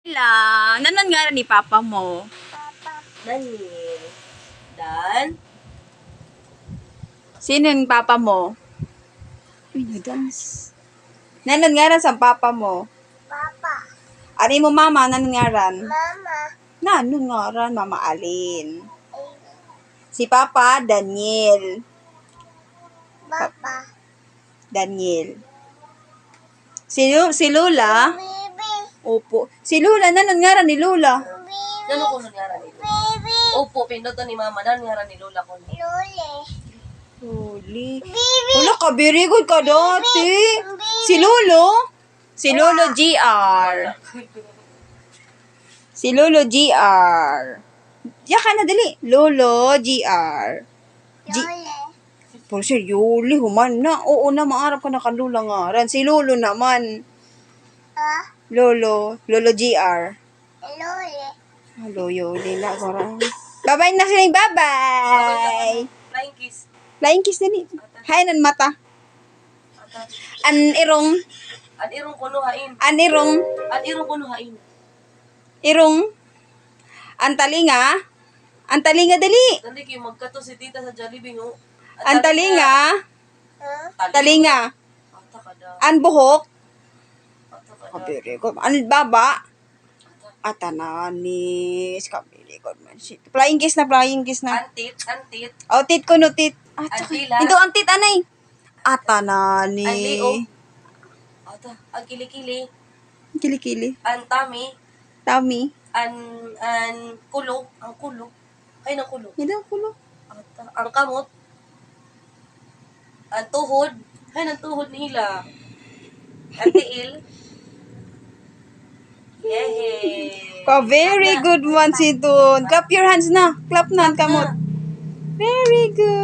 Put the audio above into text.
Lang, nanon nga ni papa mo? Daniel. Dan. Sino yung papa mo? Uy, na-dance. Nanon nga ran sa papa mo? Papa. Ari mo mama, nanon nga ran? Mama. Nanon nga ran, mama Alin. Si papa, Daniel. Papa. Daniel. Si Lola? Baby. Opo. Si Lola, nanon nga ran ni Lola? Baby. Nano ko nangyara ni Lola? Baby. Opo, pinduto ni mama. Nangyara ni Lola ko. Lule. Luli. Baby. Wala ka, very good ka dati. Si Lolo? Si Lolo GR. Si Lolo GR. Diyan ka na, dali. Lolo GR. Lule. Pero si Yuli, human na. Oo na, maarap ka na kanlula nga ran. Si Lolo naman. Ah. Lolo. Lolo GR. Lule. Hello, Yuli na. Karang. Bye-bye na sila. Bye-bye. Flying kiss. Flying kiss na ni. Hay nan mata. An irong. At irong kunuhain. An irong. At irong kunuhain. Irong. An talinga. An talinga dali. Dali kayo magkato si tita sa Jollibee, no? An talinga. Huh? Talinga. Ata ka daw. An buhok. Ata ka daw. Kabiri ko. An baba. Atananis. Kabiri ko man. Shit. Flying kiss na, flying kiss na. Antit. Antit. Oh, tit ko no, tit. Antila. Ito ang tit, anay. Atanani. Ang liog. Ata. Ang kilikili. Kilikili. Ang tami. Tami. Ang kulo. Ang kulo. Ay, ng kulo. Hindi ang kulo. Ata. Ang kamot. Ang tuhod. Ay, ng tuhod nila. Ang tiil. Yehey. Very good one si Dun. Clap your hands na. Clap na ang kamot. Very good.